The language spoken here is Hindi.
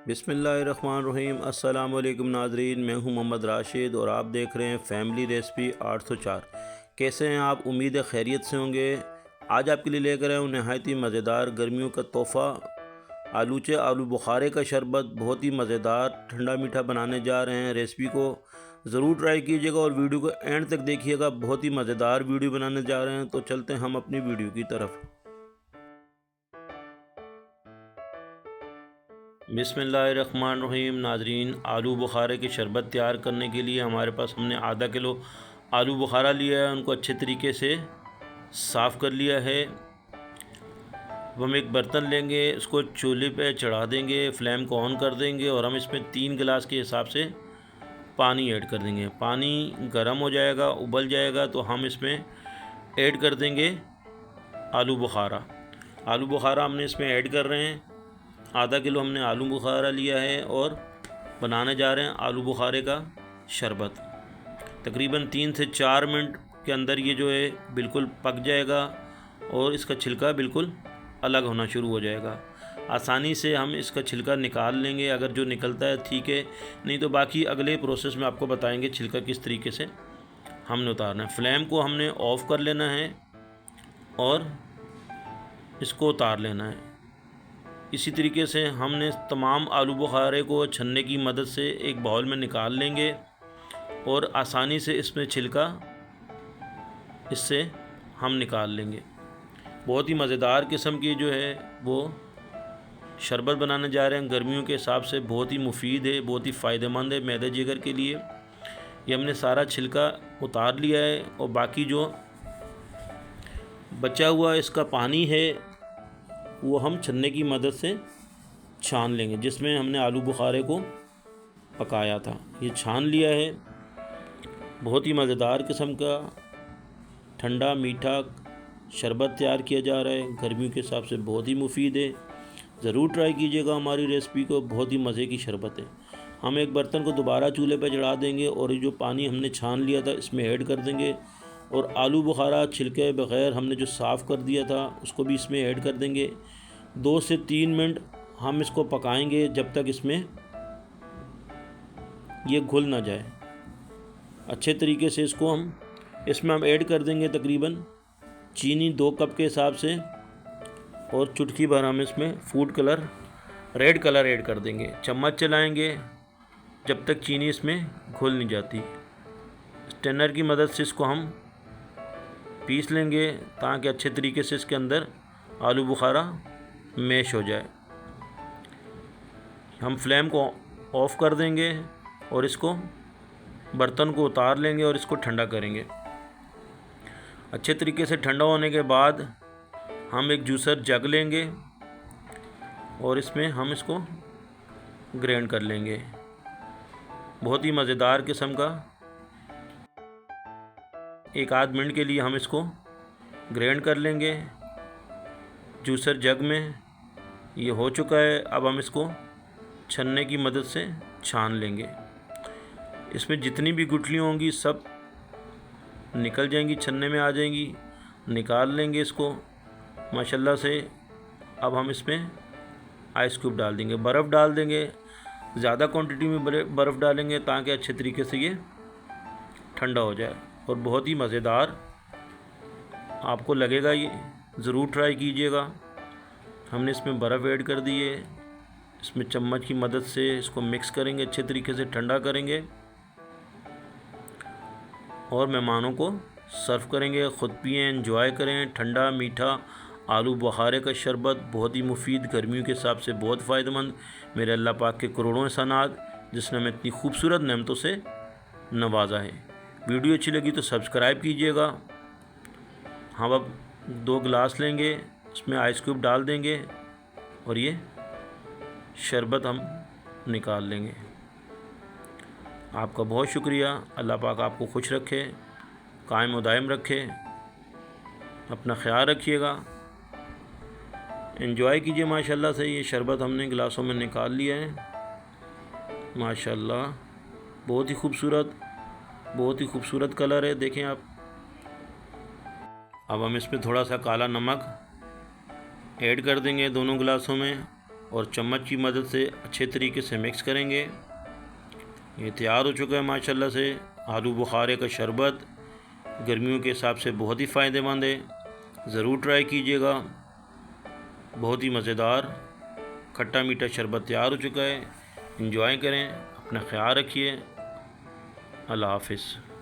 बिस्मिल्लाहिर्रहमानिर्रहीम। अस्सलाम वालेकुम नाज़रीन, मैं हूं मोहम्मद राशिद और आप देख रहे हैं फैमिली रेसिपी 804। कैसे हैं आप? उम्मीद है खैरियत से होंगे। आज आपके लिए लेकर आया हूँ नहायत ही मज़ेदार गर्मियों का तोहफ़ा आलू बुखारे का शरबत। बहुत ही मज़ेदार ठंडा मीठा बनाने जा रहे हैं। रेसिपी को ज़रूर ट्राई कीजिएगा और वीडियो को एंड तक देखिएगा। बहुत ही मज़ेदार वीडियो बनाने जा रहे हैं। तो चलते हैं हम अपनी वीडियो की तरफ। बिस्मिल्लाहिर्रहमानिर्रहीम। नाज़रीन, आलू बुखारे के शरबत तैयार करने के लिए हमारे पास हमने आधा किलो आलू बुखारा लिया है। उनको अच्छे तरीके से साफ़ कर लिया है। अब हम एक बर्तन लेंगे, इसको चूल्हे पे चढ़ा देंगे, फ्लेम को ऑन कर देंगे और हम इसमें 3 गिलास के हिसाब से पानी ऐड कर देंगे। पानी गर्म हो जाएगा, उबल जाएगा तो हम इसमें ऐड कर देंगे आलू बुखारा। आलू बुखारा हमने इसमें ऐड कर रहे हैं। आधा किलो हमने आलू बुखारा लिया है और बनाने जा रहे हैं आलू बुखारे का शरबत। तकरीबन 3 से 4 मिनट के अंदर ये जो है बिल्कुल पक जाएगा और इसका छिलका बिल्कुल अलग होना शुरू हो जाएगा। आसानी से हम इसका छिलका निकाल लेंगे। अगर जो निकलता है ठीक है, नहीं तो बाकी अगले प्रोसेस में आपको बताएंगे छिलका किस तरीके से हमने उतारना है। फ्लेम को हमने ऑफ़ कर लेना है और इसको उतार लेना है। इसी तरीके से हमने तमाम आलू बुखारे को छन्ने की मदद से एक बाउल में निकाल लेंगे और आसानी से इसमें छिलका इससे हम निकाल लेंगे। बहुत ही मज़ेदार किस्म की जो है वो शरबत बनाने जा रहे हैं। गर्मियों के हिसाब से बहुत ही मुफीद है, बहुत ही फ़ायदेमंद है मैदे जिगर के लिए। ये हमने सारा छिलका उतार लिया है और बाकी जो बचा हुआ इसका पानी है वो हम छन्ने की मदद से छान लेंगे, जिसमें हमने आलू बुखारे को पकाया था। ये छान लिया है। बहुत ही मज़ेदार किस्म का ठंडा मीठा शरबत तैयार किया जा रहा है। गर्मियों के हिसाब से बहुत ही मुफीद है। ज़रूर ट्राई कीजिएगा हमारी रेसिपी को। बहुत ही मज़े की शरबत है। हम एक बर्तन को दोबारा चूल्हे पर चढ़ा देंगे और ये जो पानी हमने छान लिया था इसमें ऐड कर देंगे और आलू बुखारा छिलके बग़ैर हमने जो साफ़ कर दिया था उसको भी इसमें ऐड कर देंगे। 2 से 3 मिनट हम इसको पकाएंगे जब तक इसमें ये घुल ना जाए अच्छे तरीके से। इसमें हम ऐड कर देंगे तकरीबन चीनी 2 कप के हिसाब से और चुटकी भर हम इसमें food colour red colour add कर देंगे। चम्मच चलाएंगे जब तक चीनी इसमें घुल नहीं जाती। स्टेनर की मदद से इसको हम पीस लेंगे ताकि अच्छे तरीके से इसके अंदर आलू बुखारा मैश हो जाए। हम फ्लेम को ऑफ़ कर देंगे और इसको बर्तन को उतार लेंगे और इसको ठंडा करेंगे। अच्छे तरीके से ठंडा होने के बाद हम एक जूसर जग लेंगे और इसमें हम इसको ग्राइंड कर लेंगे। बहुत ही मज़ेदार किस्म का 1 आध मिनट के लिए हम इसको ग्राइंड कर लेंगे जूसर जग में। ये हो चुका है। अब हम इसको छन्ने की मदद से छान लेंगे। इसमें जितनी भी गुठलियाँ होंगी सब निकल जाएंगी, छन्ने में आ जाएंगी। निकाल लेंगे इसको माशाल्लाह से। अब हम इसमें आइस क्यूब डाल देंगे, बर्फ़ डाल देंगे। ज़्यादा क्वांटिटी में बर्फ़ डालेंगे ताकि अच्छे तरीके से ये ठंडा हो जाए और बहुत ही मज़ेदार आपको लगेगा। ये ज़रूर ट्राई कीजिएगा। हमने इसमें बर्फ़ ऐड कर दी है। इसमें चम्मच की मदद से इसको मिक्स करेंगे, अच्छे तरीके से ठंडा करेंगे और मेहमानों को सर्व करेंगे। ख़ुद पिएँ, एंजॉय करें। ठंडा मीठा आलू बुखारे का शरबत बहुत ही मुफीद, गर्मियों के हिसाब से बहुत फ़ायदेमंद। मेरे अल्लाह पाक के करोड़ों एहसानात जिसने हमें इतनी खूबसूरत नेमतों से नवाजा है। वीडियो अच्छी लगी तो सब्सक्राइब कीजिएगा। हम अब 2 गिलास लेंगे, इसमें आइस क्यूब डाल देंगे और ये शरबत हम निकाल लेंगे। आपका बहुत शुक्रिया। अल्लाह पाक आपको खुश रखे, कायम व दायम रखे। अपना ख्याल रखिएगा। एंजॉय कीजिए माशाल्लाह से। ये शरबत हमने गिलासों में निकाल लिया है माशाल्लाह। बहुत ही खूबसूरत कलर है, देखें आप। अब हम इसमें थोड़ा सा काला नमक ऐड कर देंगे दोनों गिलासों में और चम्मच की मदद से अच्छे तरीके से मिक्स करेंगे। ये तैयार हो चुका है माशाल्लाह से आलू बुखारे का शरबत। गर्मियों के हिसाब से बहुत ही फ़ायदेमंद है, ज़रूर ट्राई कीजिएगा। बहुत ही मज़ेदार खट्टा मीठा शरबत तैयार हो चुका है। एंजॉय करें, अपना ख्याल रखिए। अल्लाह हाफ़िज़।